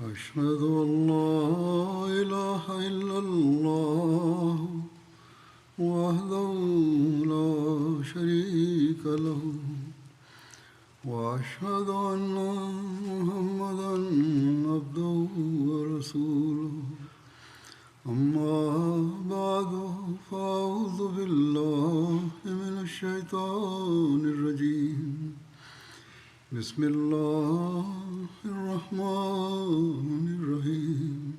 أشهد أن لا إله إلا الله وحده لا شريك له وأشهد أن محمدا عبده ورسوله أما بعد فأعوذ بالله من الشيطان الرجيم بسم الله الرحمن الرحيم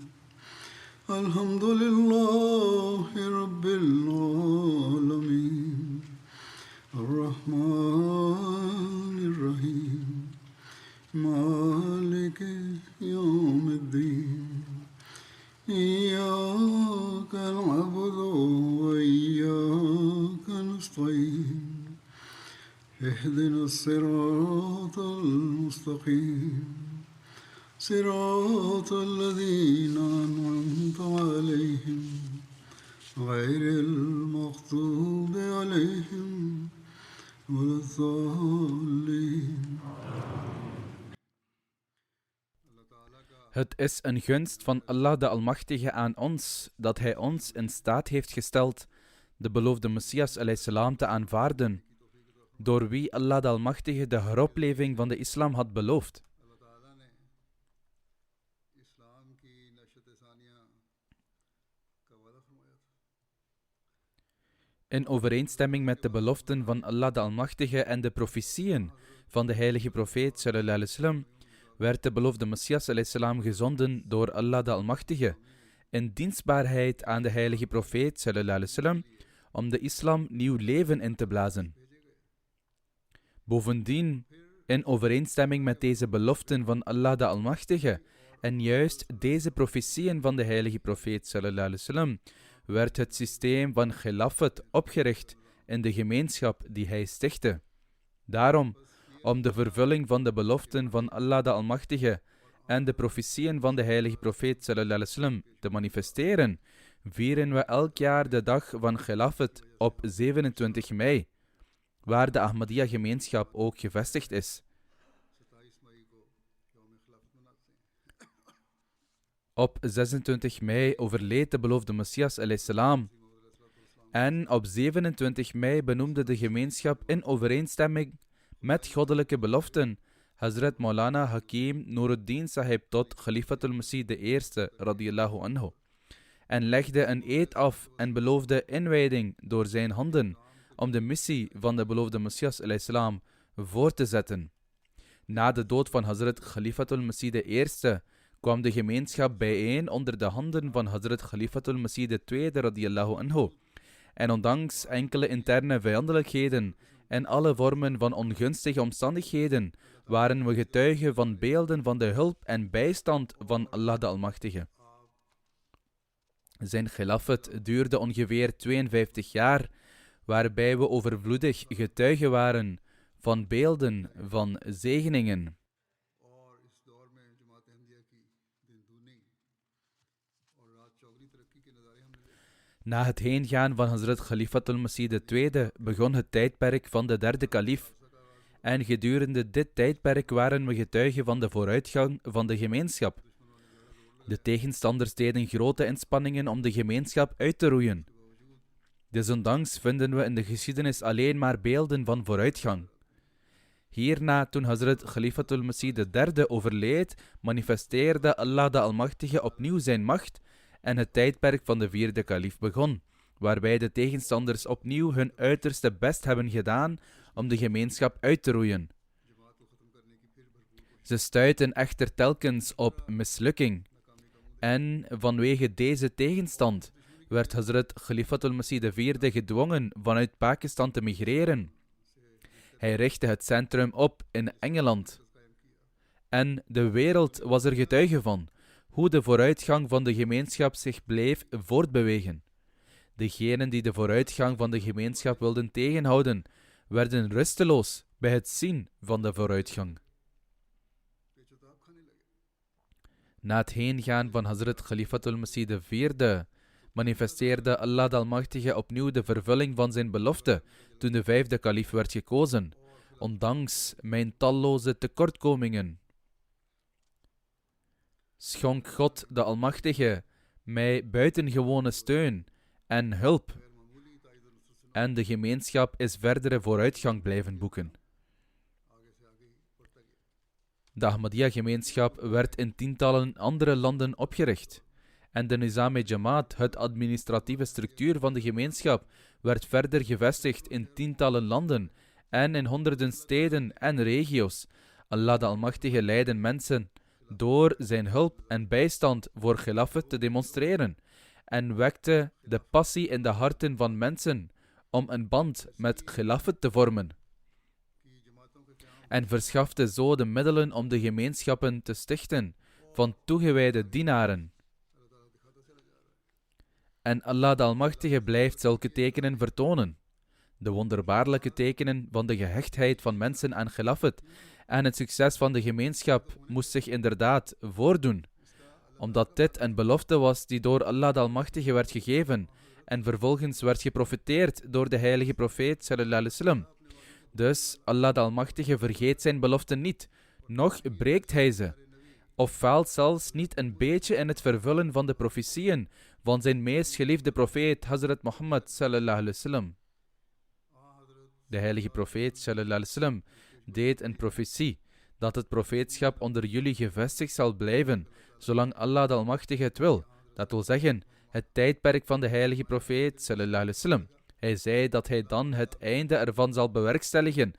الحمد لله رب العالمين الرحمن الرحيم مالك يوم الدين إياك نعبد وإياك نستعين اهدنا الصراط المستقيم صراط الذين أنعمت عليهم غير المغضوب عليهم ولا الضالين. Het is een gunst van Allah de Almachtige aan ons dat Hij ons in staat heeft gesteld de beloofde Messias alayhi te aanvaarden, door wie Allah de Almachtige de heropleving van de islam had beloofd. In overeenstemming met de beloften van Allah de Almachtige en de profetieën van de heilige profeet sallallahu alaihi wasallam, werd de beloofde Messias alayhi gezonden door Allah de Almachtige in dienstbaarheid aan de heilige profeet sallallahu alaihi wasallam om de islam nieuw leven in te blazen. Bovendien, in overeenstemming met deze beloften van Allah de Almachtige en juist deze profetieën van de heilige profeet sallallahu alaihi wasallam, werd het systeem van Khilafat opgericht in de gemeenschap die hij stichtte. Daarom, om de vervulling van de beloften van Allah de Almachtige en de profetieën van de heilige profeet sallallahu alaihi wasallam te manifesteren, vieren we elk jaar de dag van Khilafat op 27 mei, waar de Ahmadiyya-gemeenschap ook gevestigd is. Op 26 mei overleed de beloofde Messias alayhi en op 27 mei benoemde de gemeenschap in overeenstemming met goddelijke beloften Hazrat Maulana Hakim Nuruddin Sahib tot Khalifatul Masih de Eerste radiyallahu anhu en legde een eed af en beloofde inwijding door zijn handen om de missie van de beloofde Messias alayhi voor te zetten. Na de dood van Hazrat Khalifatul Masih de Eerste kwam de gemeenschap bijeen onder de handen van Hazrat Khalifatul Masih de Tweede radiyallahu anhu. En ondanks enkele interne vijandelijkheden en alle vormen van ongunstige omstandigheden, waren we getuigen van beelden van de hulp en bijstand van Allah de Almachtige. Zijn khilafat duurde ongeveer 52 jaar, waarbij we overvloedig getuigen waren van beelden van zegeningen. Na het heengaan van Hazrat Khalifatul Masih II begon het tijdperk van de derde kalif. En gedurende dit tijdperk waren we getuigen van de vooruitgang van de gemeenschap. De tegenstanders deden grote inspanningen om de gemeenschap uit te roeien. Desondanks vinden we in de geschiedenis alleen maar beelden van vooruitgang. Hierna, toen Hazrat Khalifatul Masih III overleed, manifesteerde Allah de Almachtige opnieuw zijn macht en het tijdperk van de vierde kalif begon, waarbij de tegenstanders opnieuw hun uiterste best hebben gedaan om de gemeenschap uit te roeien. Ze stuitten echter telkens op mislukking. En vanwege deze tegenstand werd Hazrat Khalifatul Masih IV gedwongen vanuit Pakistan te migreren. Hij richtte het centrum op in Engeland. En de wereld was er getuige van hoe de vooruitgang van de gemeenschap zich bleef voortbewegen. Degenen die de vooruitgang van de gemeenschap wilden tegenhouden, werden rusteloos bij het zien van de vooruitgang. Na het heengaan van Hazrat Khalifatul Masih IV manifesteerde Allah de Almachtige opnieuw de vervulling van zijn belofte toen de vijfde kalif werd gekozen, ondanks mijn talloze tekortkomingen. schonk God de Almachtige mij buitengewone steun en hulp. En de gemeenschap is verdere vooruitgang blijven boeken. De Ahmadiyya-gemeenschap werd in tientallen andere landen opgericht. En de Nizam-e-Jamaat, het administratieve structuur van de gemeenschap, werd verder gevestigd in tientallen landen en in honderden steden en regio's. Allah de Almachtige leidde mensen door zijn hulp en bijstand voor Khilafat te demonstreren en wekte de passie in de harten van mensen om een band met Khilafat te vormen. En verschafte zo de middelen om de gemeenschappen te stichten van toegewijde dienaren. En Allah de Almachtige blijft zulke tekenen vertonen. De wonderbaarlijke tekenen van de gehechtheid van mensen aan Khilafat en het succes van de gemeenschap moest zich inderdaad voordoen, omdat dit een belofte was die door Allah de Almachtige werd gegeven en vervolgens werd geprofeteerd door de heilige profeet sallallahu alaihi wasallam. Dus Allah de Almachtige vergeet zijn beloften niet, noch breekt hij ze, of faalt zelfs niet een beetje in het vervullen van de profetieën van zijn meest geliefde profeet Hazrat Muhammad sallallahu alaihi wasallam. De heilige profeet sallallahu alaihi wasallam deed een profetie dat het profeetschap onder jullie gevestigd zal blijven, zolang Allah de Almachtige het wil. Dat wil zeggen, het tijdperk van de heilige profeet sallallahu alaihi wasallam. Hij zei dat hij dan het einde ervan zal bewerkstelligen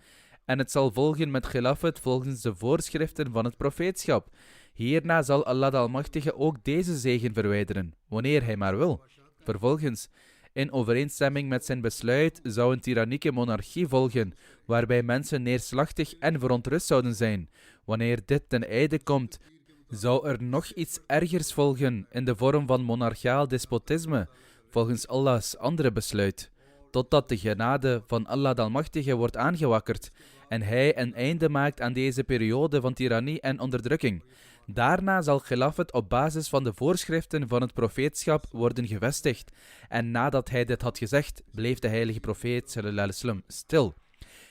en het zal volgen met Khilafat volgens de voorschriften van het profeetschap. Hierna zal Allah de Almachtige ook deze zegen verwijderen, wanneer hij maar wil. Vervolgens, in overeenstemming met zijn besluit, zou een tyrannieke monarchie volgen, waarbij mensen neerslachtig en verontrust zouden zijn. Wanneer dit ten einde komt, zou er nog iets ergers volgen in de vorm van monarchiaal despotisme, volgens Allahs andere besluit, totdat de genade van Allah de Almachtige wordt aangewakkerd en hij een einde maakt aan deze periode van tirannie en onderdrukking. Daarna zal Khilafat op basis van de voorschriften van het profeetschap worden gevestigd. En nadat hij dit had gezegd, bleef de heilige profeet sallallahu alaihi wasallam stil.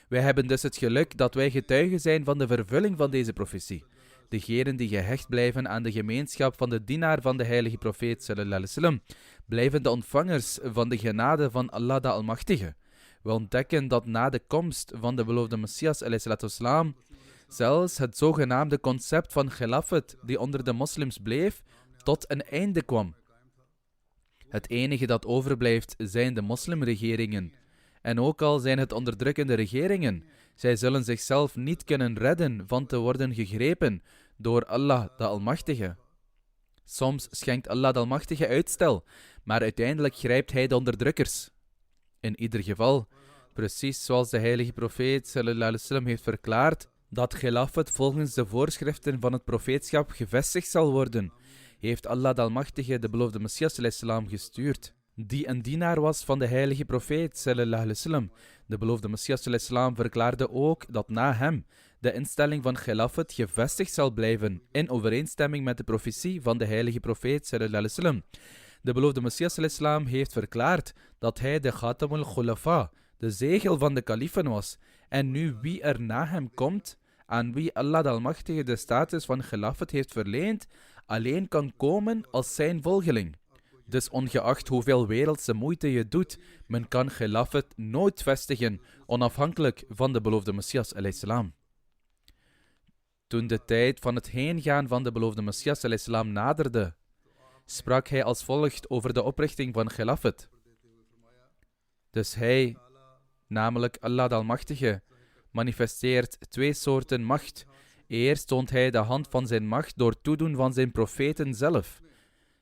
Wij hebben dus het geluk dat wij getuigen zijn van de vervulling van deze profetie. Degenen die gehecht blijven aan de gemeenschap van de dienaar van de heilige profeet sallallahu alaihi wasallam, blijven de ontvangers van de genade van Allah de Almachtige. We ontdekken dat na de komst van de beloofde Messias alaihi salatu wassalam, zelfs het zogenaamde concept van Khilafat, die onder de moslims bleef, tot een einde kwam. Het enige dat overblijft zijn de moslimregeringen. En ook al zijn het onderdrukkende regeringen, zij zullen zichzelf niet kunnen redden van te worden gegrepen door Allah de Almachtige. Soms schenkt Allah de Almachtige uitstel, maar uiteindelijk grijpt hij de onderdrukkers. In ieder geval, precies zoals de heilige profeet sallallahu alaihi wasallam heeft verklaard, dat Khilafat volgens de voorschriften van het profeetschap gevestigd zal worden, heeft Allah de Almachtige de beloofde Messias ﷺ gestuurd, die een dienaar was van de heilige profeet ﷺ. De beloofde Messias ﷺ verklaarde ook dat na hem de instelling van Khilafat gevestigd zal blijven, in overeenstemming met de profetie van de heilige profeet ﷺ. De beloofde Messias ﷺ heeft verklaard dat hij de Khatamul Khulafa, de zegel van de kalifen was, en nu wie er na hem komt, aan wie Allah de Almachtige de status van Khilafat heeft verleend, alleen kan komen als zijn volgeling. Dus ongeacht hoeveel wereldse moeite je doet, men kan Khilafat nooit vestigen, onafhankelijk van de beloofde Messias alayhi salam. Toen de tijd van het heengaan van de beloofde Messias alayhi salam naderde, sprak hij als volgt over de oprichting van Khilafat. Dus hij, namelijk Allah de Almachtige, manifesteert twee soorten macht. Eerst toont hij de hand van zijn macht door toedoen van zijn profeten zelf.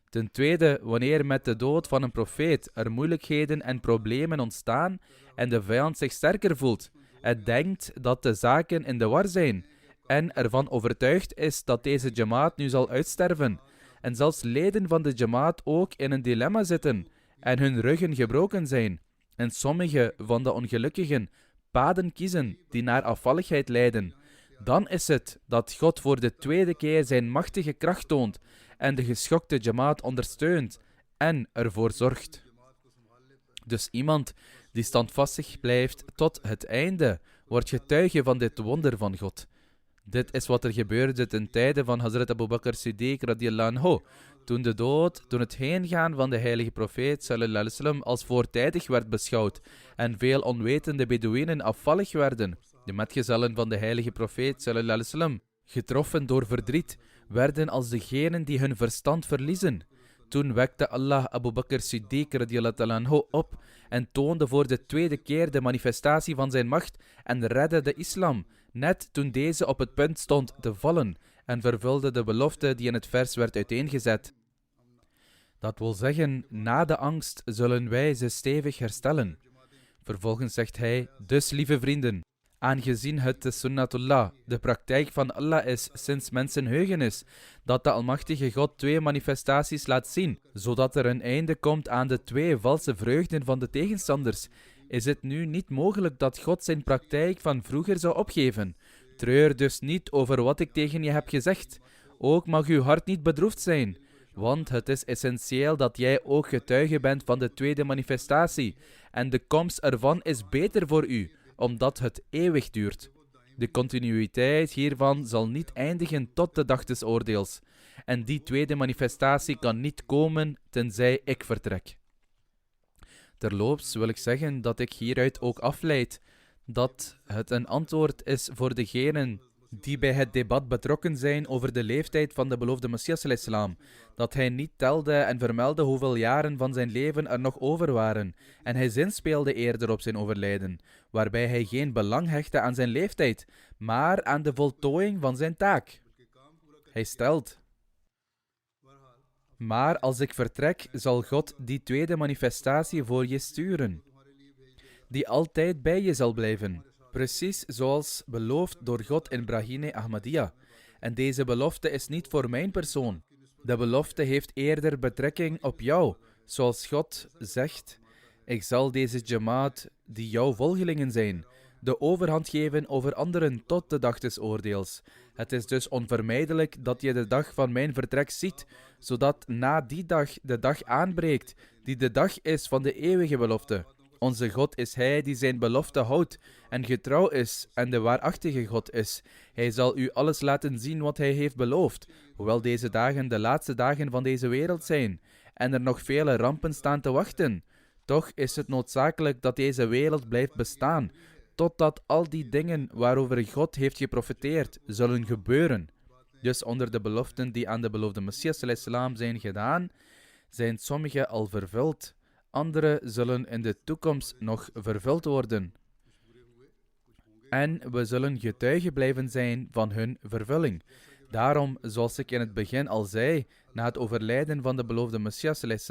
Ten tweede, wanneer met de dood van een profeet er moeilijkheden en problemen ontstaan en de vijand zich sterker voelt en denkt dat de zaken in de war zijn en ervan overtuigd is dat deze jamaat nu zal uitsterven en zelfs leden van de jamaat ook in een dilemma zitten en hun ruggen gebroken zijn en sommige van de ongelukkigen paden kiezen die naar afvalligheid leiden, dan is het dat God voor de tweede keer zijn machtige kracht toont en de geschokte jamaat ondersteunt en ervoor zorgt. Dus iemand die standvastig blijft tot het einde, wordt getuige van dit wonder van God. Dit is wat er gebeurde ten tijde van Hazrat Abu Bakr Siddiq radiyallahu anhu, toen het heengaan van de heilige profeet sallallahu alaihi wasallam als voortijdig werd beschouwd en veel onwetende Bedouinen afvallig werden. De metgezellen van de heilige profeet sallallahu alaihi wasallam, getroffen door verdriet, werden als degenen die hun verstand verliezen. Toen wekte Allah Abu Bakr Siddiq radiyallahu anhu op en toonde voor de tweede keer de manifestatie van zijn macht en redde de islam, net toen deze op het punt stond te vallen, en vervulde de belofte die in het vers werd uiteengezet. Dat wil zeggen, na de angst zullen wij ze stevig herstellen. Vervolgens zegt hij, dus lieve vrienden, aangezien het de sunnatullah, de praktijk van Allah is sinds mensenheugenis, dat de Almachtige God twee manifestaties laat zien, zodat er een einde komt aan de twee valse vreugden van de tegenstanders, is het nu niet mogelijk dat God zijn praktijk van vroeger zou opgeven. Treur dus niet over wat ik tegen je heb gezegd. Ook mag uw hart niet bedroefd zijn, want het is essentieel dat jij ook getuige bent van de tweede manifestatie, en de komst ervan is beter voor u, omdat het eeuwig duurt. De continuïteit hiervan zal niet eindigen tot de dag des oordeels, en die tweede manifestatie kan niet komen tenzij ik vertrek. Terloops wil ik zeggen dat ik hieruit ook afleid dat het een antwoord is voor degenen die bij het debat betrokken zijn over de leeftijd van de beloofde Messias al-Islam, dat hij niet telde en vermeldde hoeveel jaren van zijn leven er nog over waren, en hij zinspeelde eerder op zijn overlijden, waarbij hij geen belang hechtte aan zijn leeftijd, maar aan de voltooiing van zijn taak. Hij stelt: maar als ik vertrek, zal God die tweede manifestatie voor je sturen, die altijd bij je zal blijven, precies zoals beloofd door God in Brahine Ahmadiyya. En deze belofte is niet voor mijn persoon. De belofte heeft eerder betrekking op jou, zoals God zegt: ik zal deze jamaat, die jouw volgelingen zijn, de overhand geven over anderen tot de dag des oordeels. Het is dus onvermijdelijk dat je de dag van mijn vertrek ziet, zodat na die dag de dag aanbreekt, die de dag is van de eeuwige belofte. Onze God is Hij die zijn belofte houdt en getrouw is en de waarachtige God is. Hij zal u alles laten zien wat Hij heeft beloofd, hoewel deze dagen de laatste dagen van deze wereld zijn en er nog vele rampen staan te wachten. Toch is het noodzakelijk dat deze wereld blijft bestaan, totdat al die dingen waarover God heeft geprofeteerd, zullen gebeuren. Dus onder de beloften die aan de beloofde Messias al-Islam zijn gedaan, zijn sommige al vervuld. Andere zullen in de toekomst nog vervuld worden. En we zullen getuigen blijven zijn van hun vervulling. Daarom, zoals ik in het begin al zei, na het overlijden van de beloofde Messias a.s.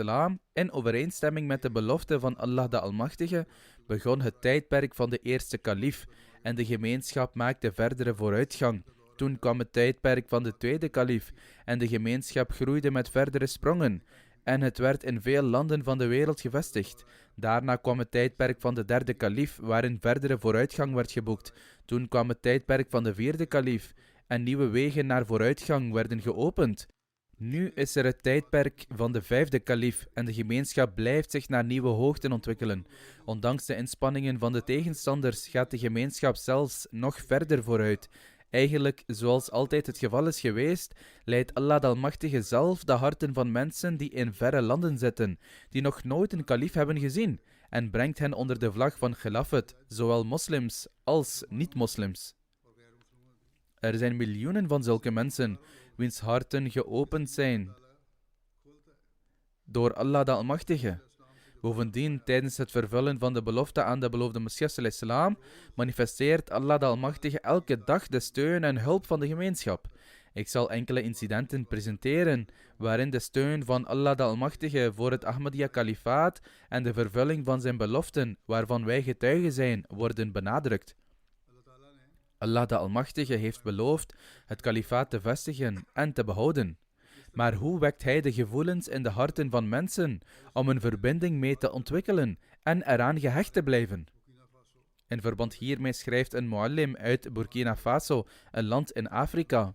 in overeenstemming met de belofte van Allah de Almachtige, begon het tijdperk van de eerste kalif en de gemeenschap maakte verdere vooruitgang. Toen kwam het tijdperk van de tweede kalif en de gemeenschap groeide met verdere sprongen. En het werd in veel landen van de wereld gevestigd. Daarna kwam het tijdperk van de derde kalif, waarin verdere vooruitgang werd geboekt. Toen kwam het tijdperk van de vierde kalif, en nieuwe wegen naar vooruitgang werden geopend. Nu is er het tijdperk van de vijfde kalif, en de gemeenschap blijft zich naar nieuwe hoogten ontwikkelen. Ondanks de inspanningen van de tegenstanders gaat de gemeenschap zelfs nog verder vooruit. Eigenlijk, zoals altijd het geval is geweest, leidt Allah de Almachtige zelf de harten van mensen die in verre landen zitten, die nog nooit een kalif hebben gezien, en brengt hen onder de vlag van Khilafat, zowel moslims als niet-moslims. Er zijn miljoenen van zulke mensen, wiens harten geopend zijn door Allah de Almachtige. Bovendien, tijdens het vervullen van de belofte aan de beloofde Messias al-Islam, manifesteert Allah de Almachtige elke dag de steun en hulp van de gemeenschap. Ik zal enkele incidenten presenteren, waarin de steun van Allah de Almachtige voor het Ahmadiyya-kalifaat en de vervulling van zijn beloften, waarvan wij getuigen zijn, worden benadrukt. Allah de Almachtige heeft beloofd het kalifaat te vestigen en te behouden. Maar hoe wekt hij de gevoelens in de harten van mensen om een verbinding mee te ontwikkelen en eraan gehecht te blijven? In verband hiermee schrijft een muallim uit Burkina Faso, een land in Afrika: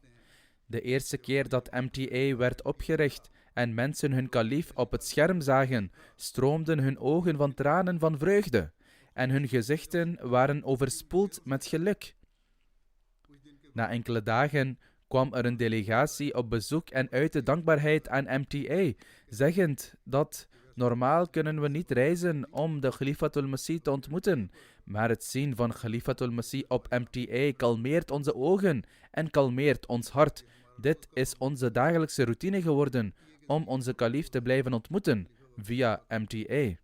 de eerste keer dat MTA werd opgericht en mensen hun kalif op het scherm zagen, stroomden hun ogen van tranen van vreugde en hun gezichten waren overspoeld met geluk. Na enkele dagen kwam er een delegatie op bezoek en uitte dankbaarheid aan MTA, zeggend dat normaal kunnen we niet reizen om de Khalifatul Masih te ontmoeten, maar het zien van Khalifatul Masih op MTA kalmeert onze ogen en kalmeert ons hart. Dit is onze dagelijkse routine geworden om onze kalif te blijven ontmoeten via MTA.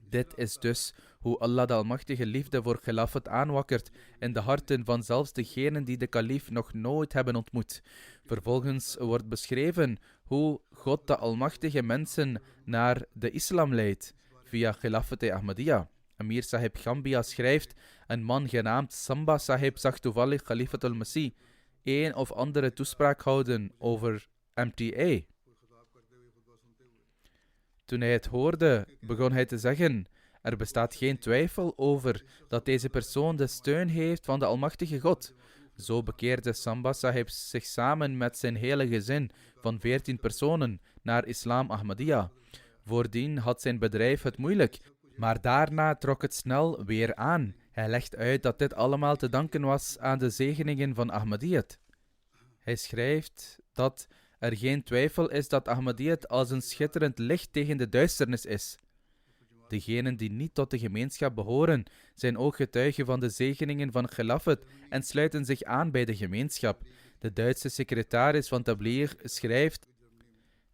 Dit is dus hoe Allah de Almachtige liefde voor Khilafat aanwakkert in de harten van zelfs degenen die de kalif nog nooit hebben ontmoet. Vervolgens wordt beschreven hoe God de Almachtige mensen naar de islam leidt via Khilafat Ahmadiyya. Amir Sahib Gambia schrijft: een man genaamd Samba Sahib zag toevallig Khalifatul Masih een of andere toespraak houden over MTA. Toen hij het hoorde, begon hij te zeggen: er bestaat geen twijfel over dat deze persoon de steun heeft van de Almachtige God. Zo bekeerde Samba Sahib zich samen met zijn hele gezin van 14 personen naar Islam Ahmadiyya. Voordien had zijn bedrijf het moeilijk, maar daarna trok het snel weer aan. Hij legt uit dat dit allemaal te danken was aan de zegeningen van Ahmadiyyat. Hij schrijft dat er geen twijfel is dat Ahmadiyyat als een schitterend licht tegen de duisternis is. Degenen die niet tot de gemeenschap behoren, zijn ook getuigen van de zegeningen van Khilafat en sluiten zich aan bij de gemeenschap. De Duitse secretaris van Tabligh schrijft: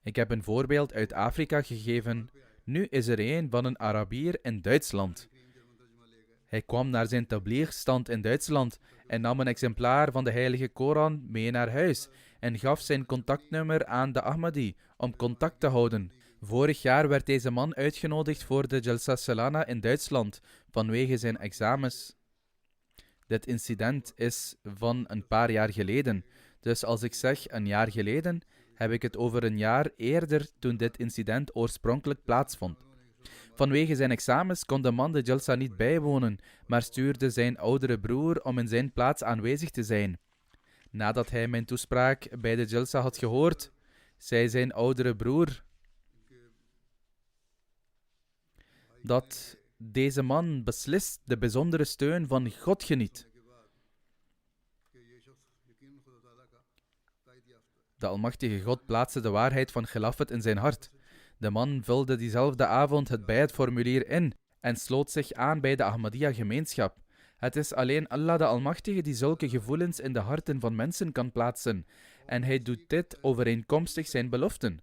ik heb een voorbeeld uit Afrika gegeven. Nu is er een van een Arabier in Duitsland. Hij kwam naar zijn Tabligh-stand in Duitsland en nam een exemplaar van de Heilige Koran mee naar huis en gaf zijn contactnummer aan de Ahmadi om contact te houden. Vorig jaar werd deze man uitgenodigd voor de Jalsa Salana in Duitsland vanwege zijn examens. Dit incident is van een paar jaar geleden. Dus als ik zeg een jaar geleden, heb ik het over een jaar eerder toen dit incident oorspronkelijk plaatsvond. Vanwege zijn examens kon de man de Jalsa niet bijwonen, maar stuurde zijn oudere broer om in zijn plaats aanwezig te zijn. Nadat hij mijn toespraak bij de Jalsa had gehoord, zei zijn oudere broer dat deze man beslist de bijzondere steun van God geniet. De Almachtige God plaatste de waarheid van Khilafat in zijn hart. De man vulde diezelfde avond het bayat-formulier in en sloot zich aan bij de Ahmadiyya-gemeenschap. Het is alleen Allah de Almachtige die zulke gevoelens in de harten van mensen kan plaatsen, en hij doet dit overeenkomstig zijn beloften.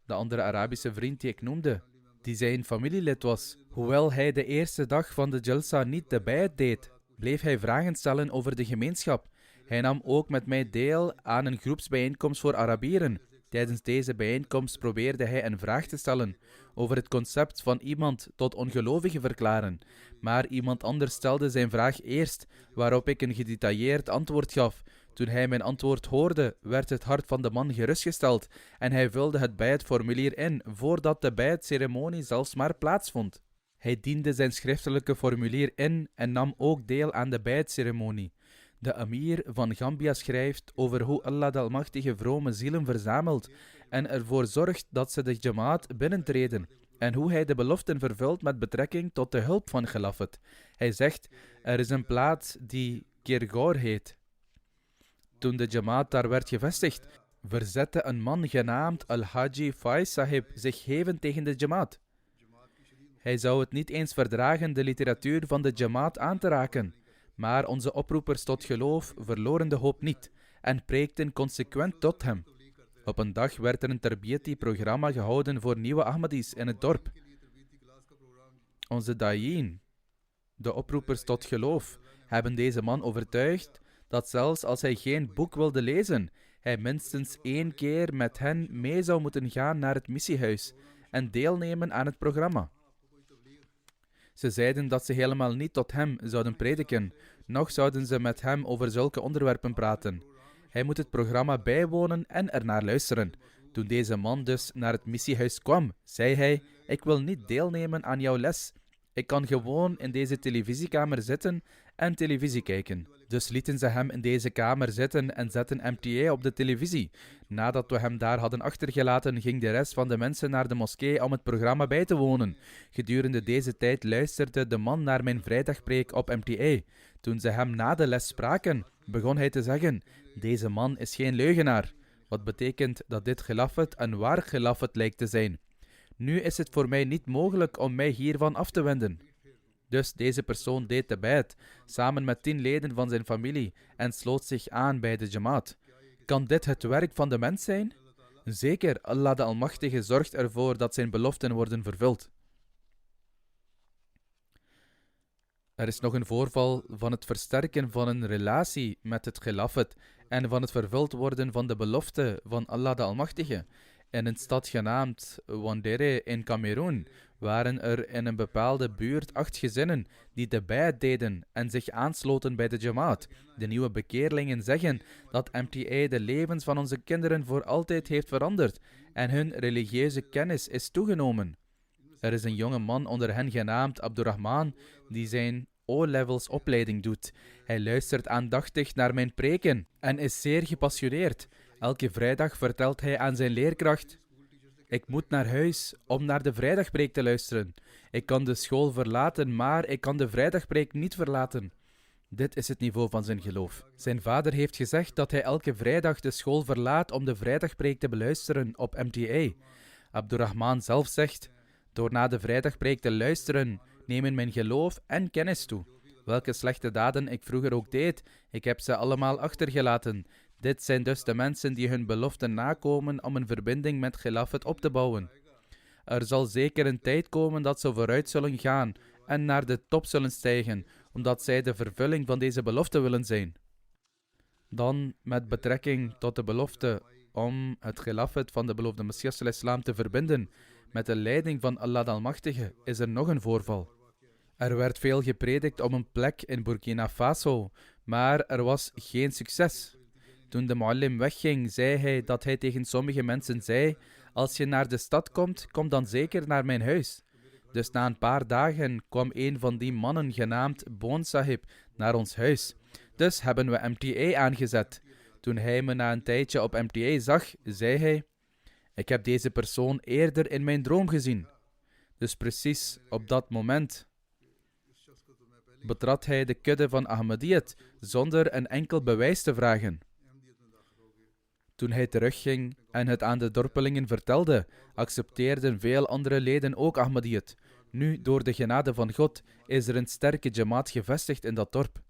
De andere Arabische vriend die ik noemde, die zijn familielid was, hoewel hij de eerste dag van de Jalsa niet de bayat deed, bleef hij vragen stellen over de gemeenschap. Hij nam ook met mij deel aan een groepsbijeenkomst voor Arabieren. Tijdens deze bijeenkomst probeerde hij een vraag te stellen over het concept van iemand tot ongelovige verklaren. Maar iemand anders stelde zijn vraag eerst, waarop ik een gedetailleerd antwoord gaf. Toen hij mijn antwoord hoorde, werd het hart van de man gerustgesteld en hij vulde het bayat-formulier in, voordat de bayat-ceremonie zelfs maar plaatsvond. Hij diende zijn schriftelijke formulier in en nam ook deel aan de bayat-ceremonie. De Amir van Gambia schrijft over hoe Allah de Almachtige vrome zielen verzamelt en ervoor zorgt dat ze de Jamaat binnentreden en hoe hij de beloften vervult met betrekking tot de hulp van Khilafat. Hij zegt, er is een plaats die Kirgaur heet. Toen de Jamaat daar werd gevestigd, verzette een man genaamd Al-Haji Faiz Sahib zich hevig tegen de Jamaat. Hij zou het niet eens verdragen de literatuur van de Jamaat aan te raken. Maar onze oproepers tot geloof verloren de hoop niet en preekten consequent tot hem. Op een dag werd er een tarbiyati-programma gehouden voor nieuwe Ahmadis in het dorp. Onze da'in, de oproepers tot geloof, hebben deze man overtuigd dat zelfs als hij geen boek wilde lezen, hij minstens 1 keer met hen mee zou moeten gaan naar het missiehuis en deelnemen aan het programma. Ze zeiden dat ze helemaal niet tot hem zouden prediken, noch zouden ze met hem over zulke onderwerpen praten. Hij moet het programma bijwonen en ernaar luisteren. Toen deze man dus naar het missiehuis kwam, zei hij, ik wil niet deelnemen aan jouw les. Ik kan gewoon in deze televisiekamer zitten en televisie kijken. Dus lieten ze hem in deze kamer zitten en zetten MTA op de televisie. Nadat we hem daar hadden achtergelaten, ging de rest van de mensen naar de moskee om het programma bij te wonen. Gedurende deze tijd luisterde de man naar mijn vrijdagpreek op MTA. Toen ze hem na de les spraken, begon hij te zeggen: deze man is geen leugenaar. Wat betekent dat dit gelafet een waar gelafet lijkt te zijn. Nu is het voor mij niet mogelijk om mij hiervan af te wenden. Dus deze persoon deed de bijt, samen met 10 leden van zijn familie, en sloot zich aan bij de jamaat. Kan dit het werk van de mens zijn? Zeker, Allah de Almachtige zorgt ervoor dat zijn beloften worden vervuld. Er is nog een voorval van het versterken van een relatie met het gelafet en van het vervuld worden van de belofte van Allah de Almachtige. In een stad genaamd Wandere in Kameroen waren er in een bepaalde buurt 8 gezinnen die de bijt deden en zich aansloten bij de jamaat. De nieuwe bekeerlingen zeggen dat MTA de levens van onze kinderen voor altijd heeft veranderd en hun religieuze kennis is toegenomen. Er is een jonge man onder hen genaamd Abdurrahman die zijn O-levels opleiding doet. Hij luistert aandachtig naar mijn preken en is zeer gepassioneerd. Elke vrijdag vertelt hij aan zijn leerkracht: ik moet naar huis om naar de vrijdagpreek te luisteren. Ik kan de school verlaten, maar ik kan de vrijdagpreek niet verlaten. Dit is het niveau van zijn geloof. Zijn vader heeft gezegd dat hij elke vrijdag de school verlaat om de vrijdagpreek te beluisteren op MTA. Abdurrahman zelf zegt: door na de vrijdagpreek te luisteren, nemen mijn geloof en kennis toe. Welke slechte daden ik vroeger ook deed, ik heb ze allemaal achtergelaten. Dit zijn dus de mensen die hun beloften nakomen om een verbinding met Khilafat op te bouwen. Er zal zeker een tijd komen dat ze vooruit zullen gaan en naar de top zullen stijgen, omdat zij de vervulling van deze belofte willen zijn. Dan, met betrekking tot de belofte om het Khilafat van de beloofde Messias al-Islam te verbinden met de leiding van Allah de Almachtige, is er nog een voorval. Er werd veel gepredikt om een plek in Burkina Faso, maar er was geen succes. Toen de muallim wegging, zei hij dat hij tegen sommige mensen zei: als je naar de stad komt, kom dan zeker naar mijn huis. Dus na een paar dagen kwam een van die mannen genaamd Boon Sahib naar ons huis. Dus hebben we MTA aangezet. Toen hij me na een tijdje op MTA zag, zei hij: ik heb deze persoon eerder in mijn droom gezien. Dus precies op dat moment betrad hij de kudde van Ahmadiyyat zonder een enkel bewijs te vragen. Toen hij terugging en het aan de dorpelingen vertelde, accepteerden veel andere leden ook Ahmadiyyat. Nu, door de genade van God, is er een sterke jamaat gevestigd in dat dorp.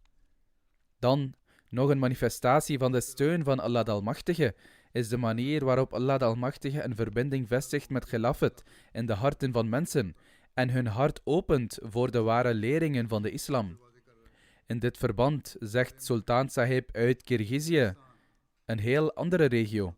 Dan, nog een manifestatie van de steun van Allah de Almachtige, is de manier waarop Allah de Almachtige een verbinding vestigt met Khilafat in de harten van mensen en hun hart opent voor de ware leringen van de islam. In dit verband zegt Sultan Sahib uit Kirgizië, een heel andere regio: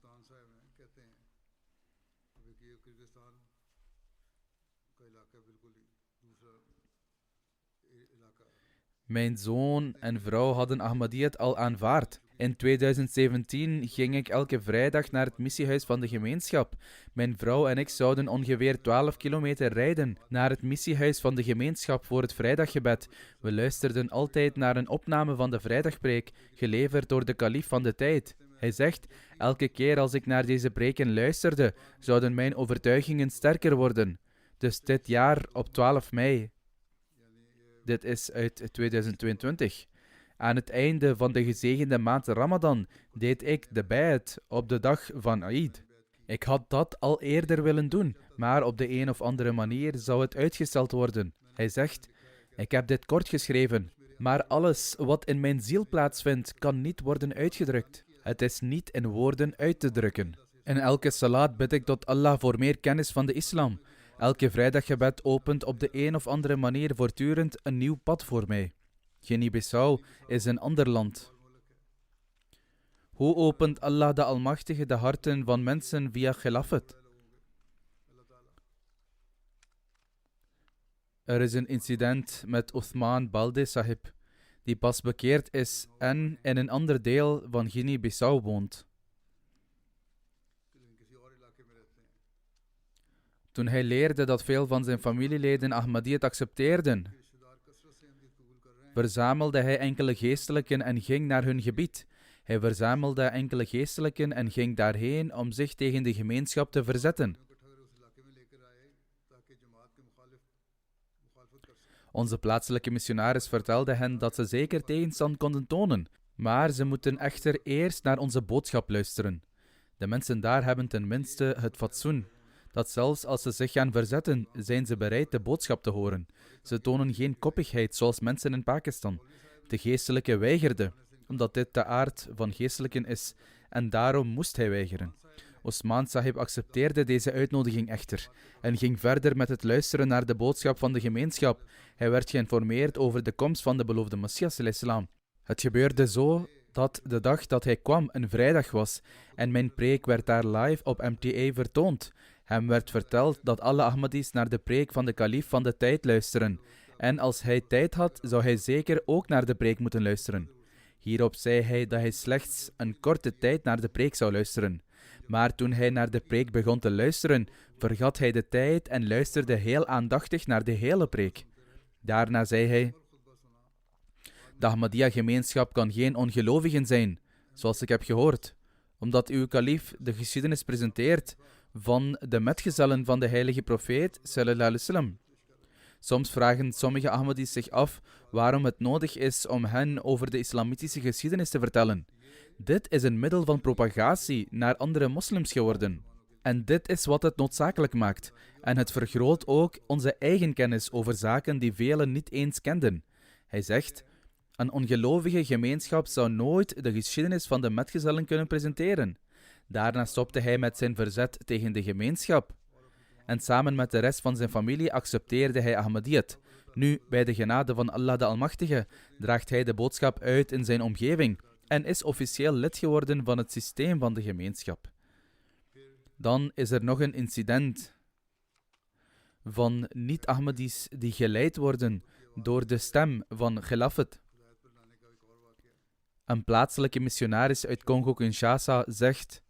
mijn zoon en vrouw hadden Ahmadiyyat al aanvaard. In 2017 ging ik elke vrijdag naar het missiehuis van de gemeenschap. Mijn vrouw en ik zouden ongeveer 12 kilometer rijden naar het missiehuis van de gemeenschap voor het vrijdaggebed. We luisterden altijd naar een opname van de vrijdagpreek, geleverd door de kalif van de tijd. Hij zegt: elke keer als ik naar deze preken luisterde, zouden mijn overtuigingen sterker worden. Dus dit jaar op 12 mei, dit is uit 2022, aan het einde van de gezegende maand Ramadan, deed ik de bijt op de dag van Eid. Ik had dat al eerder willen doen, maar op de een of andere manier zou het uitgesteld worden. Hij zegt: ik heb dit kort geschreven, maar alles wat in mijn ziel plaatsvindt, kan niet worden uitgedrukt. Het is niet in woorden uit te drukken. In elke salat bid ik tot Allah voor meer kennis van de islam. Elke vrijdaggebed opent op de een of andere manier voortdurend een nieuw pad voor mij. Guinea-Bissau is een ander land. Hoe opent Allah de Almachtige de harten van mensen via Khilafat? Er is een incident met Uthman Balde Sahib, die pas bekeerd is en in een ander deel van Guinea-Bissau woont. Toen hij leerde dat veel van zijn familieleden Ahmadiyyat accepteerden, verzamelde hij enkele geestelijken en ging naar hun gebied. Hij verzamelde enkele geestelijken en ging daarheen om zich tegen de gemeenschap te verzetten. Onze plaatselijke missionaris vertelde hen dat ze zeker tegenstand konden tonen, maar ze moeten echter eerst naar onze boodschap luisteren. De mensen daar hebben tenminste het fatsoen, dat zelfs als ze zich gaan verzetten, zijn ze bereid de boodschap te horen. Ze tonen geen koppigheid zoals mensen in Pakistan. De geestelijke weigerde, omdat dit de aard van geestelijken is, en daarom moest hij weigeren. Osman Sahib accepteerde deze uitnodiging echter en ging verder met het luisteren naar de boodschap van de gemeenschap. Hij werd geïnformeerd over de komst van de beloofde Messias *. Het gebeurde zo dat de dag dat hij kwam een vrijdag was en mijn preek werd daar live op MTA vertoond. Hem werd verteld dat alle Ahmadis naar de preek van de kalif van de tijd luisteren en als hij tijd had, zou hij zeker ook naar de preek moeten luisteren. Hierop zei hij dat hij slechts een korte tijd naar de preek zou luisteren. Maar toen hij naar de preek begon te luisteren, vergat hij de tijd en luisterde heel aandachtig naar de hele preek. Daarna zei hij: de Ahmadiyya-gemeenschap kan geen ongelovigen zijn, zoals ik heb gehoord, omdat uw kalif de geschiedenis presenteert van de metgezellen van de heilige profeet sallallahu alaihi wasallam. Soms vragen sommige Ahmadis zich af waarom het nodig is om hen over de islamitische geschiedenis te vertellen. Dit is een middel van propagatie naar andere moslims geworden. En dit is wat het noodzakelijk maakt. En het vergroot ook onze eigen kennis over zaken die velen niet eens kenden. Hij zegt: een ongelovige gemeenschap zou nooit de geschiedenis van de metgezellen kunnen presenteren. Daarna stopte hij met zijn verzet tegen de gemeenschap. En samen met de rest van zijn familie accepteerde hij Ahmadiyyat. Nu, bij de genade van Allah de Almachtige, draagt hij de boodschap uit in zijn omgeving en is officieel lid geworden van het systeem van de gemeenschap. Dan is er nog een incident van niet-Ahmadis die geleid worden door de stem van Khilafat. Een plaatselijke missionaris uit Congo-Kinshasa zegt: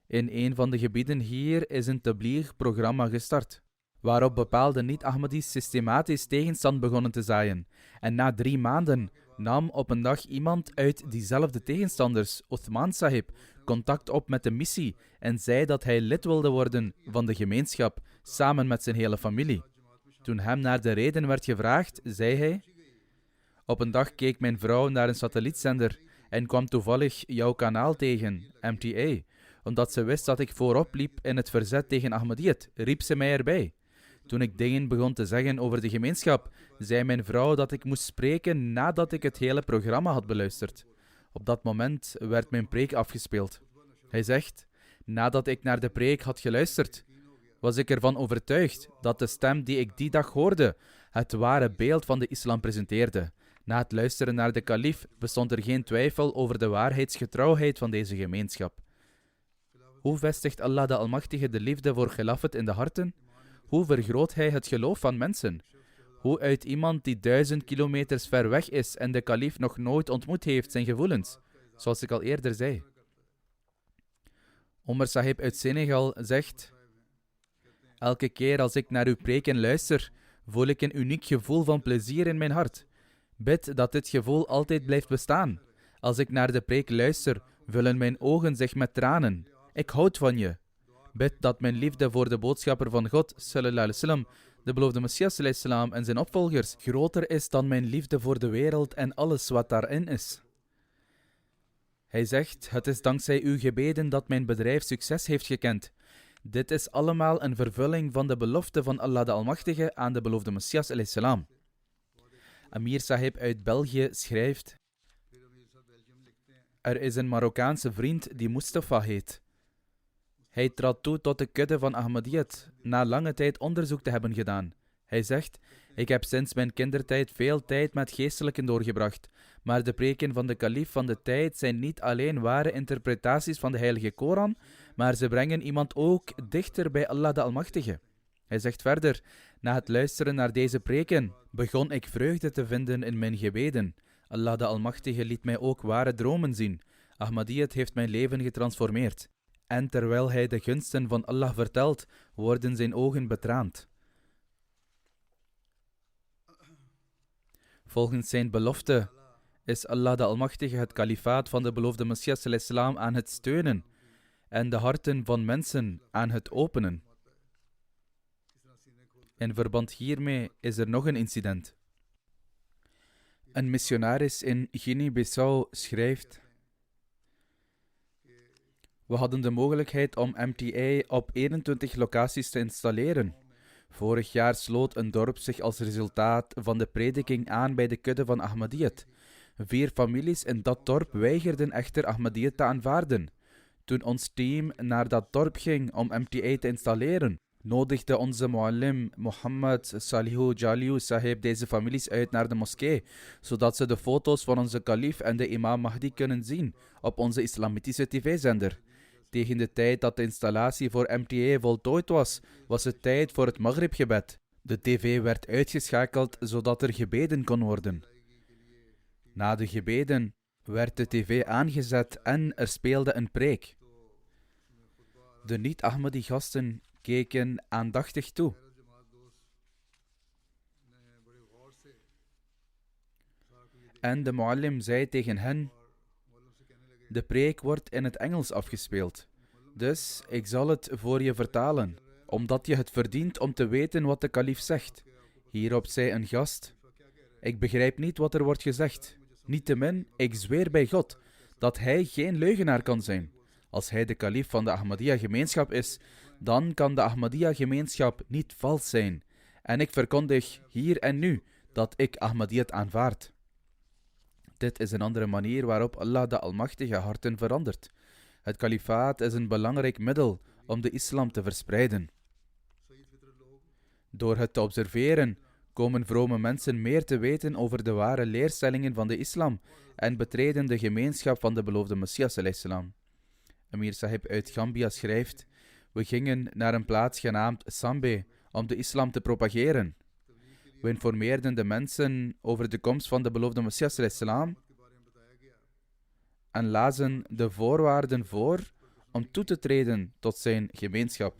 in een van de gebieden hier is een tabligh-programma gestart, waarop bepaalde niet-Ahmadis systematisch tegenstand begonnen te zaaien. En na 3 maanden nam op een dag iemand uit diezelfde tegenstanders, Osman Sahib, contact op met de missie en zei dat hij lid wilde worden van de gemeenschap, samen met zijn hele familie. Toen hem naar de reden werd gevraagd, zei hij: op een dag keek mijn vrouw naar een satellietzender en kwam toevallig jouw kanaal tegen, MTA. Omdat ze wist dat ik voorop liep in het verzet tegen Ahmadiyyat, riep ze mij erbij. Toen ik dingen begon te zeggen over de gemeenschap, zei mijn vrouw dat ik moest spreken nadat ik het hele programma had beluisterd. Op dat moment werd mijn preek afgespeeld. Hij zegt: nadat ik naar de preek had geluisterd, was ik ervan overtuigd dat de stem die ik die dag hoorde, het ware beeld van de islam presenteerde. Na het luisteren naar de kalif bestond er geen twijfel over de waarheidsgetrouwheid van deze gemeenschap. Hoe vestigt Allah de Almachtige de liefde voor Khilafat in de harten? Hoe vergroot hij het geloof van mensen? Hoe uit iemand die 1000 kilometers ver weg is en de kalif nog nooit ontmoet heeft zijn gevoelens? Zoals ik al eerder zei. Omar Sahib uit Senegal zegt: elke keer als ik naar uw preken luister, voel ik een uniek gevoel van plezier in mijn hart. Bid dat dit gevoel altijd blijft bestaan. Als ik naar de preek luister, vullen mijn ogen zich met tranen. Ik houd van je. Bid dat mijn liefde voor de boodschapper van God, sallallahu alaihi wasallam, de beloofde Messias sallallahu alaihi wasallam en zijn opvolgers, groter is dan mijn liefde voor de wereld en alles wat daarin is. Hij zegt: het is dankzij uw gebeden dat mijn bedrijf succes heeft gekend. Dit is allemaal een vervulling van de belofte van Allah de Almachtige aan de beloofde Messias sallallahu alaihi wasallam. Amir Sahib uit België schrijft: er is een Marokkaanse vriend die Mustafa heet. Hij trad toe tot de kudde van Ahmadiyyat, na lange tijd onderzoek te hebben gedaan. Hij zegt: ik heb sinds mijn kindertijd veel tijd met geestelijken doorgebracht, maar de preken van de kalif van de tijd zijn niet alleen ware interpretaties van de heilige Koran, maar ze brengen iemand ook dichter bij Allah de Almachtige. Hij zegt verder: na het luisteren naar deze preken begon ik vreugde te vinden in mijn gebeden. Allah de Almachtige liet mij ook ware dromen zien. Ahmadiyyat heeft mijn leven getransformeerd. En terwijl hij de gunsten van Allah vertelt, worden zijn ogen betraand. Volgens zijn belofte is Allah de Almachtige het kalifaat van de beloofde Messias salam aan het steunen en de harten van mensen aan het openen. In verband hiermee is er nog een incident. Een missionaris in Guinea-Bissau schrijft: we hadden de mogelijkheid om MTA op 21 locaties te installeren. Vorig jaar sloot een dorp zich als resultaat van de prediking aan bij de kudde van Ahmadiyyat. 4 families in dat dorp weigerden echter Ahmadiyyat te aanvaarden. Toen ons team naar dat dorp ging om MTA te installeren, nodigde onze muallim Mohammed Salihu Jaliu Sahib deze families uit naar de moskee, zodat ze de foto's van onze kalif en de imam Mahdi kunnen zien op onze islamitische tv-zender. Tegen de tijd dat de installatie voor MTA voltooid was, was het tijd voor het Maghribgebed. De tv werd uitgeschakeld zodat er gebeden kon worden. Na de gebeden werd de tv aangezet en er speelde een preek. De niet-Ahmadi-gasten keken aandachtig toe. En de muallim zei tegen hen: de preek wordt in het Engels afgespeeld, dus ik zal het voor je vertalen, omdat je het verdient om te weten wat de kalif zegt. Hierop zei een gast: ik begrijp niet wat er wordt gezegd. Niettemin, ik zweer bij God dat hij geen leugenaar kan zijn. Als hij de kalif van de Ahmadiyya-gemeenschap is, dan kan de Ahmadiyya-gemeenschap niet vals zijn. En ik verkondig hier en nu dat ik Ahmadiyyat aanvaard. Dit is een andere manier waarop Allah de Almachtige harten verandert. Het kalifaat is een belangrijk middel om de islam te verspreiden. Door het te observeren, komen vrome mensen meer te weten over de ware leerstellingen van de islam en betreden de gemeenschap van de beloofde Messias salam. Amir Sahib uit Gambia schrijft: we gingen naar een plaats genaamd Sambe om de islam te propageren. We informeerden de mensen over de komst van de beloofde Messias salam en lazen de voorwaarden voor om toe te treden tot zijn gemeenschap.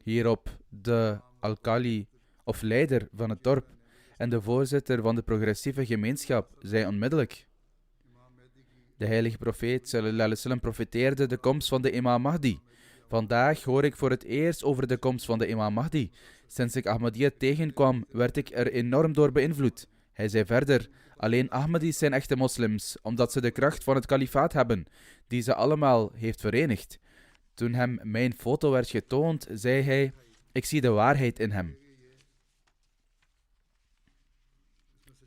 Hierop de alkali of leider van het dorp en de voorzitter van de progressieve gemeenschap zei onmiddellijk: de heilige profeet sallallahu alaihi wasallam profeteerde de komst van de imam Mahdi. Vandaag hoor ik voor het eerst over de komst van de imam Mahdi. Sinds ik Ahmadiyyat tegenkwam, werd ik er enorm door beïnvloed. Hij zei verder: alleen Ahmadis zijn echte moslims, omdat ze de kracht van het kalifaat hebben, die ze allemaal heeft verenigd. Toen hem mijn foto werd getoond, zei hij: ik zie de waarheid in hem.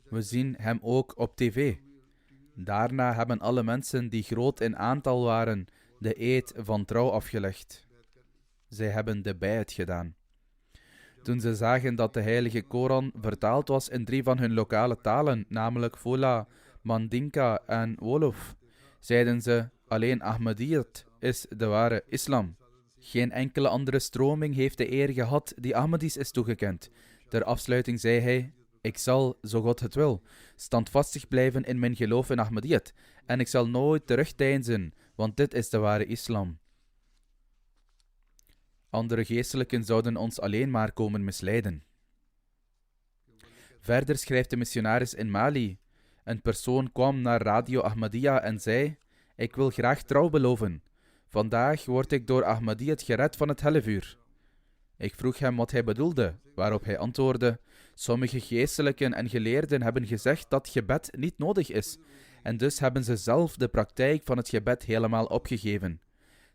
We zien hem ook op tv. Daarna hebben alle mensen die groot in aantal waren de eed van trouw afgelegd. Zij hebben de bijt gedaan. Toen ze zagen dat de heilige Koran vertaald was in 3 van hun lokale talen, namelijk Fola, Mandinka en Wolof, zeiden ze: alleen Ahmadiyyat is de ware islam. Geen enkele andere stroming heeft de eer gehad die Ahmadis is toegekend. Ter afsluiting zei hij: ik zal, zo God het wil, standvastig blijven in mijn geloof in Ahmadiyyat en ik zal nooit terugdeinzen, want dit is de ware islam. Andere geestelijken zouden ons alleen maar komen misleiden. Verder schrijft de missionaris in Mali: een persoon kwam naar Radio Ahmadiyya en zei: ik wil graag trouw beloven. Vandaag word ik door Ahmadiyyat gered van het hellevuur. Ik vroeg hem wat hij bedoelde, waarop hij antwoordde: sommige geestelijken en geleerden hebben gezegd dat gebed niet nodig is, en dus hebben ze zelf de praktijk van het gebed helemaal opgegeven.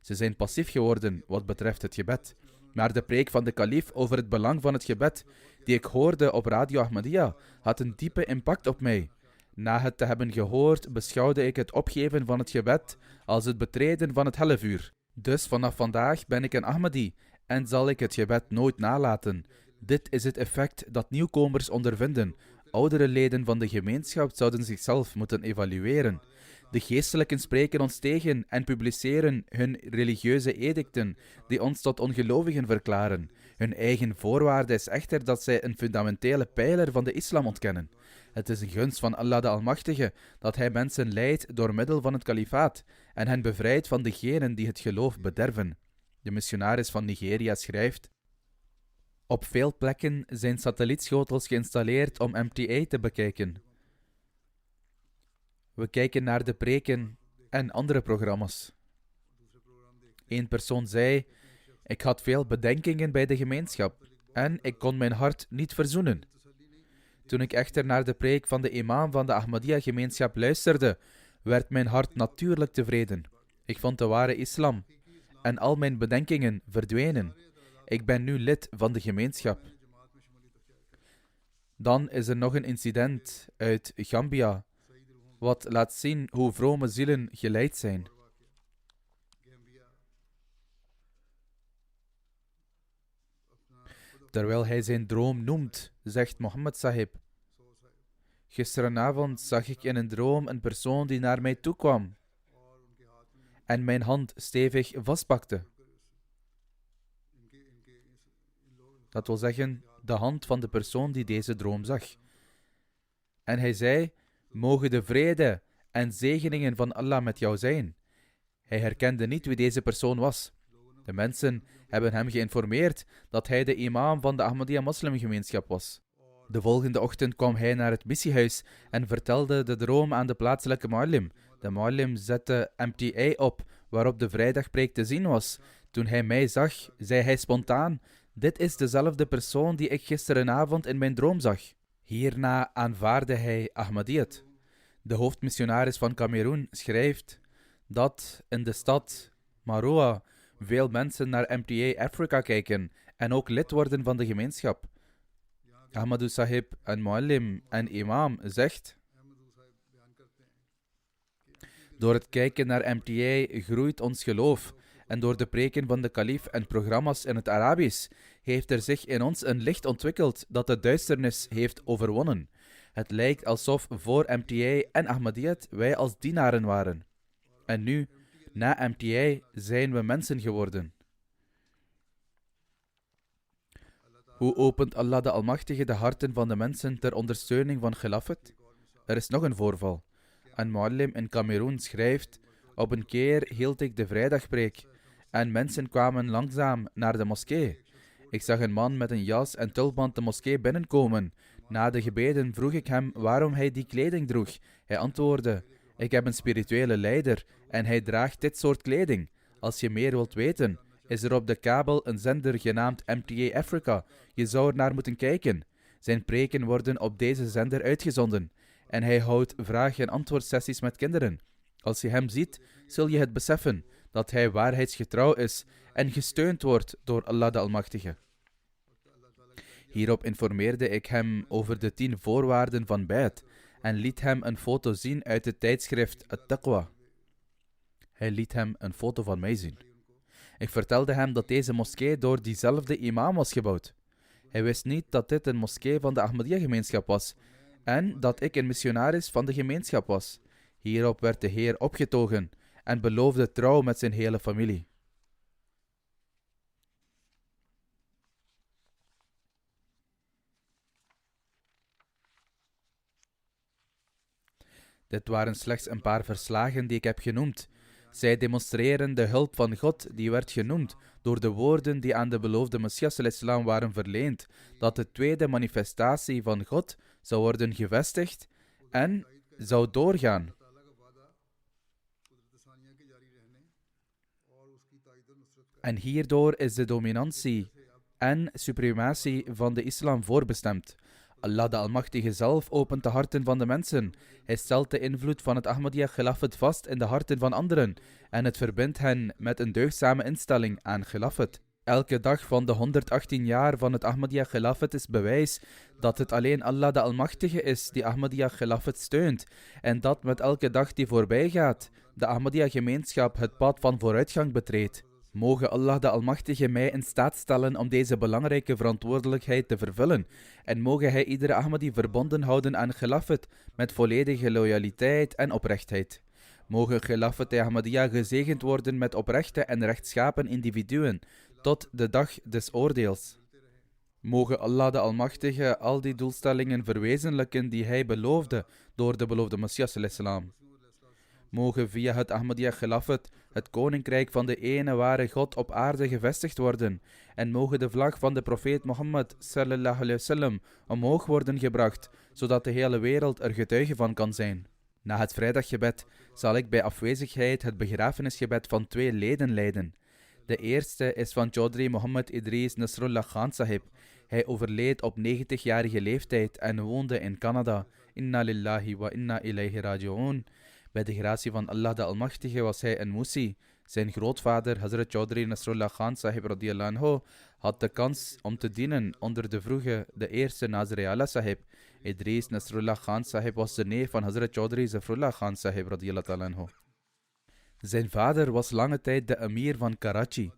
Ze zijn passief geworden wat betreft het gebed. Maar de preek van de kalif over het belang van het gebed, die ik hoorde op Radio Ahmadiyya, had een diepe impact op mij. Na het te hebben gehoord, beschouwde ik het opgeven van het gebed als het betreden van het hellevuur. Dus vanaf vandaag ben ik een Ahmadi en zal ik het gebed nooit nalaten. Dit is het effect dat nieuwkomers ondervinden. Oudere leden van de gemeenschap zouden zichzelf moeten evalueren. De geestelijken spreken ons tegen en publiceren hun religieuze edicten die ons tot ongelovigen verklaren. Hun eigen voorwaarde is echter dat zij een fundamentele pijler van de islam ontkennen. Het is een gunst van Allah de Almachtige dat hij mensen leidt door middel van het kalifaat en hen bevrijdt van degenen die het geloof bederven. De missionaris van Nigeria schrijft: Op veel plekken zijn satellietschotels geïnstalleerd om MTA te bekijken. We kijken naar de preken en andere programma's. Eén persoon zei: ik had veel bedenkingen bij de gemeenschap en ik kon mijn hart niet verzoenen. Toen ik echter naar de preek van de imam van de Ahmadiyya-gemeenschap luisterde, werd mijn hart natuurlijk tevreden. Ik vond de ware islam en al mijn bedenkingen verdwenen. Ik ben nu lid van de gemeenschap. Dan is er nog een incident uit Gambia, wat laat zien hoe vrome zielen geleid zijn. Terwijl hij zijn droom noemt, zegt Mohammed Sahib: gisterenavond zag ik in een droom een persoon die naar mij toe kwam en mijn hand stevig vastpakte. Dat wil zeggen, de hand van de persoon die deze droom zag. En hij zei: mogen de vrede en zegeningen van Allah met jou zijn. Hij herkende niet wie deze persoon was. De mensen hebben hem geïnformeerd dat hij de imam van de Ahmadiyya moslimgemeenschap was. De volgende ochtend kwam hij naar het missiehuis en vertelde de droom aan de plaatselijke muallim. De muallim zette MTA op, waarop de vrijdagpreek te zien was. Toen hij mij zag, zei hij spontaan: dit is dezelfde persoon die ik gisterenavond in mijn droom zag. Hierna aanvaarde hij Ahmadiyyat. De hoofdmissionaris van Kameroen schrijft dat in de stad Maroa veel mensen naar MTA Africa kijken en ook lid worden van de gemeenschap. Ahmadu Sahib, een muallim en imam, zegt: door het kijken naar MTA groeit ons geloof en door de preken van de kalif en programma's in het Arabisch heeft er zich in ons een licht ontwikkeld dat de duisternis heeft overwonnen. Het lijkt alsof voor MTA en Ahmadiyyat wij als dienaren waren. En nu, na MTA, zijn we mensen geworden. Hoe opent Allah de Almachtige de harten van de mensen ter ondersteuning van Khilafat? Er is nog een voorval. Een muallim in Kameroen schrijft: op een keer hield ik de vrijdagpreek en mensen kwamen langzaam naar de moskee. Ik zag een man met een jas en tulband de moskee binnenkomen. Na de gebeden vroeg ik hem waarom hij die kleding droeg. Hij antwoordde: ik heb een spirituele leider en hij draagt dit soort kleding. Als je meer wilt weten, is er op de kabel een zender genaamd MTA Africa. Je zou er naar moeten kijken. Zijn preken worden op deze zender uitgezonden. En hij houdt vraag- en antwoordsessies met kinderen. Als je hem ziet, zul je het beseffen dat hij waarheidsgetrouw is en gesteund wordt door Allah de Almachtige. Hierop informeerde ik hem over de 10 voorwaarden van Bayt en liet hem een foto zien uit het tijdschrift At-Taqwa. Hij liet hem een foto van mij zien. Ik vertelde hem dat deze moskee door diezelfde imam was gebouwd. Hij wist niet dat dit een moskee van de Ahmadiyya-gemeenschap was en dat ik een missionaris van de gemeenschap was. Hierop werd de Heer opgetogen en beloofde trouw met zijn hele familie. Dit waren slechts een paar verslagen die ik heb genoemd. Zij demonstreren de hulp van God die werd genoemd door de woorden die aan de beloofde Messias al-Islam waren verleend, dat de tweede manifestatie van God zou worden gevestigd en zou doorgaan. En hierdoor is de dominantie en suprematie van de islam voorbestemd. Allah de Almachtige zelf opent de harten van de mensen. Hij stelt de invloed van het Ahmadiyya Khilafat vast in de harten van anderen en het verbindt hen met een deugdzame instelling aan Khilafat. Elke dag van de 118 jaar van het Ahmadiyya Khilafat is bewijs dat het alleen Allah de Almachtige is die Ahmadiyya Khilafat steunt en dat met elke dag die voorbij gaat, de Ahmadiyya gemeenschap het pad van vooruitgang betreedt. Mogen Allah de Almachtige mij in staat stellen om deze belangrijke verantwoordelijkheid te vervullen en mogen hij iedere Ahmadi verbonden houden aan Khilafat met volledige loyaliteit en oprechtheid. Mogen Khilafat Ahmadiyya gezegend worden met oprechte en rechtschapen individuen tot de dag des oordeels. Mogen Allah de Almachtige al die doelstellingen verwezenlijken die hij beloofde door de beloofde Messias al-Islam. mogen via het Ahmadiyya Khilafat het koninkrijk van de ene ware God op aarde gevestigd worden en mogen de vlag van de profeet Mohammed sallallahu alayhi wasallam omhoog worden gebracht, zodat de hele wereld er getuige van kan zijn. Na het vrijdaggebed zal ik bij afwezigheid het begrafenisgebed van 2 leden leiden. De eerste is van Chaudhry Mohammed Idris Nasrullah Khan Sahib. Hij overleed op 90-jarige leeftijd en woonde in Canada. Inna lillahi wa inna ilayhi raji'un. Bij de gratie van Allah de Almachtige was hij een Musi. Zijn grootvader, Hazrat Chaudhry Nasrullah Khan Sahib radiyallahu anhu, had de kans om te dienen onder de eerste Nazir Allah Sahib. Idris Nasrullah Khan Sahib was de neef van Hazrat Chaudhry Zafrullah Khan Sahib radiyallahu anhu. Zijn vader was lange tijd de emir van Karachi.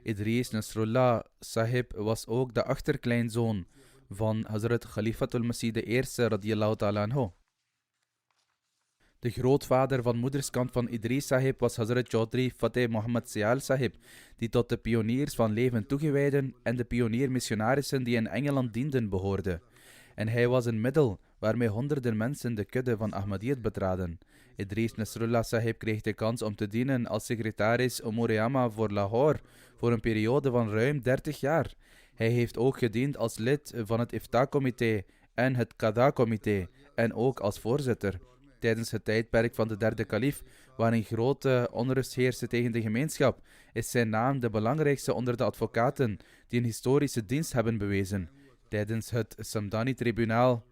Idris Nasrullah Sahib was ook de achterkleinzoon van Hazrat Khalifatul Masih I radiyallahu ta'ala anhu. De grootvader van moederskant van Idris Sahib was Hazrat Chaudhry Fateh Muhammad Sial Sahib, die tot de pioniers van leven toegewijden en de pioniermissionarissen die in Engeland dienden behoorde. En hij was een middel waarmee honderden mensen de kudde van Ahmadiyyat betraden. Idris Nasrullah Sahib kreeg de kans om te dienen als secretaris Umur-e-Amma voor Lahore voor een periode van ruim 30 jaar. Hij heeft ook gediend als lid van het Ifta-comité en het Qada-comité en ook als voorzitter. Tijdens het tijdperk van de derde kalif, waarin grote onrust heerste tegen de gemeenschap, is zijn naam de belangrijkste onder de advocaten die een historische dienst hebben bewezen. Tijdens het Samdani-tribunaal,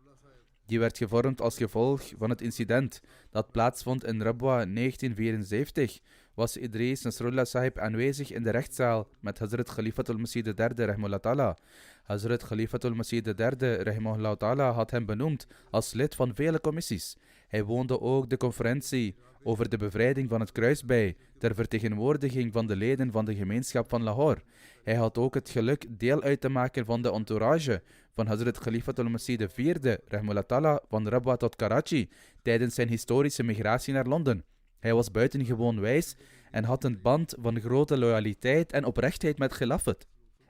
die werd gevormd als gevolg van het incident dat plaatsvond in Rabwa 1974, was Idris Nasrullah Sahib aanwezig in de rechtszaal met Hazrat Khalifatul Masih III rahimahullah ta'ala. Hazrat Khalifatul Masih III rahimahullah ta'ala had hem benoemd als lid van vele commissies. Hij woonde ook de conferentie over de bevrijding van het kruis bij, ter vertegenwoordiging van de leden van de gemeenschap van Lahore. Hij had ook het geluk deel uit te maken van de entourage van Hazrat Khalifatul Masih IV rahimahullah ta'ala van Rabwa tot Karachi tijdens zijn historische migratie naar Londen. Hij was buitengewoon wijs en had een band van grote loyaliteit en oprechtheid met Khilafat.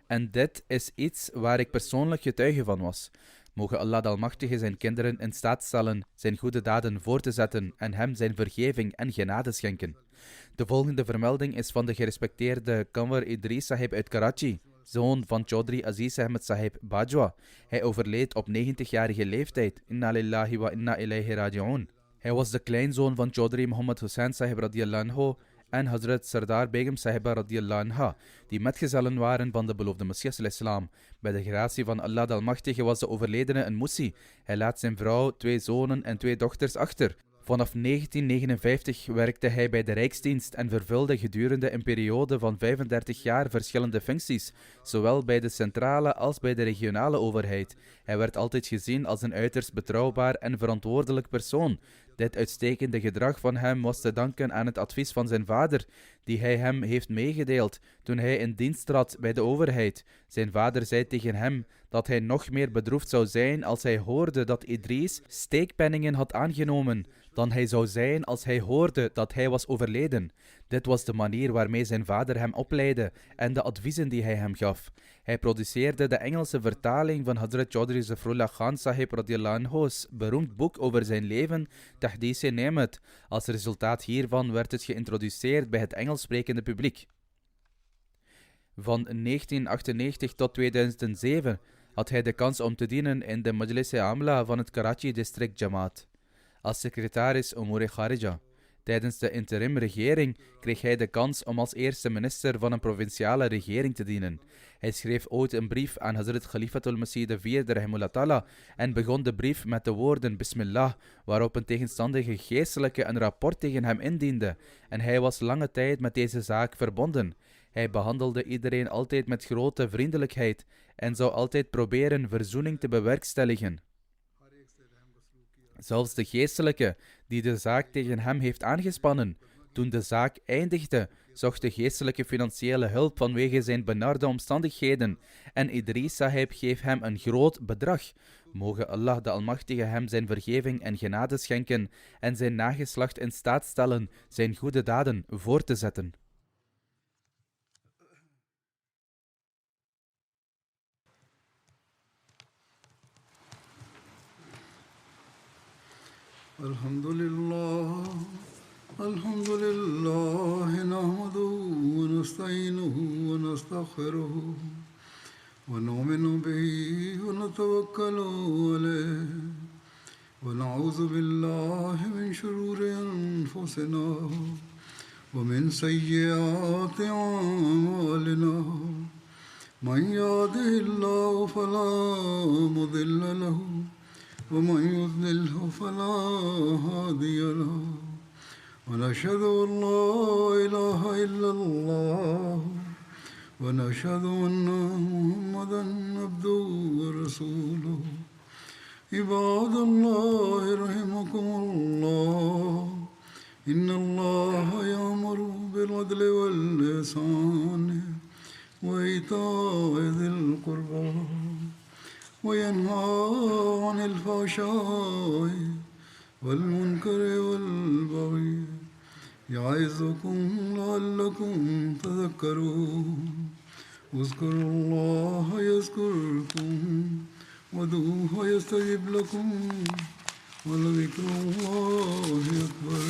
En dit is iets waar ik persoonlijk getuige van was. Mogen Allah de Almachtige zijn kinderen in staat stellen zijn goede daden voor te zetten en hem zijn vergeving en genade schenken. De volgende vermelding is van de gerespecteerde Kanwar Idris Sahib uit Karachi, zoon van Chaudhry Aziz Ahmed Sahib Bajwa. Hij overleed op 90-jarige leeftijd. Inna lillahi wa inna ilayhi raji'un. Hij was de kleinzoon van Chaudhry Muhammad Hussain Sahib radiyallahu anhu en Hazrat Sardar Begum Sahiba radiyallahu anha, die metgezellen waren van de beloofde Messias al-Islam. Bij de gratie van Allah de Almachtige was de overledene een Musi. Hij laat zijn vrouw, 2 zonen en 2 dochters achter. Vanaf 1959 werkte hij bij de Rijksdienst en vervulde gedurende een periode van 35 jaar verschillende functies, zowel bij de centrale als bij de regionale overheid. Hij werd altijd gezien als een uiterst betrouwbaar en verantwoordelijk persoon. Dit uitstekende gedrag van hem was te danken aan het advies van zijn vader, die hij hem heeft meegedeeld toen hij in dienst trad bij de overheid. Zijn vader zei tegen hem dat hij nog meer bedroefd zou zijn als hij hoorde dat Idris steekpenningen had aangenomen, dan hij zou zijn als hij hoorde dat hij was overleden. Dit was de manier waarmee zijn vader hem opleidde en de adviezen die hij hem gaf. Hij produceerde de Engelse vertaling van Hazrat Chaudhry Zafrullah Khan Sahib radiyallahu anhu's beroemd boek over zijn leven, Tahdith-e-Nemat. Als resultaat hiervan werd het geïntroduceerd bij het Engels sprekende publiek. Van 1998 tot 2007 had hij de kans om te dienen in de Majlis-e-Amla van het Karachi District Jamaat als secretaris Umur-e-Kharija. Tijdens de interim-regering kreeg hij de kans om als eerste minister van een provinciale regering te dienen. Hij schreef ooit een brief aan Hazrat Khalifatul Masih IV rahimahullah ta'ala en begon de brief met de woorden Bismillah, waarop een tegenstandige geestelijke een rapport tegen hem indiende. En hij was lange tijd met deze zaak verbonden. Hij behandelde iedereen altijd met grote vriendelijkheid en zou altijd proberen verzoening te bewerkstelligen. Zelfs de geestelijke die de zaak tegen hem heeft aangespannen. Toen de zaak eindigde, zocht de geestelijke financiële hulp vanwege zijn benarde omstandigheden en Idris Sahib geeft hem een groot bedrag. Mogen Allah de Almachtige hem zijn vergeving en genade schenken en zijn nageslacht in staat stellen zijn goede daden voor te zetten. الحمد لله نحمده ونستعينه ونستغفره ونؤمن به ونتوكل عليه ونعوذ بالله من شرور أنفسنا ومن سيئات أعمالنا من يهده الله فلا مضل له ومن يضلله فلا هادي له ونشهد أن لا إله إلا الله ونشهد أن محمدا عبده ورسوله عباد الله رحمكم الله إن الله يأمر بالعدل والإحسان وإيتاء ذي القربى وينهى عن الفحشاء والمنكر والبغي يعظكم لعلكم تذكرون اذكروا الله يذكركم وادعوه يستجب لكم ولذكر الله أكبر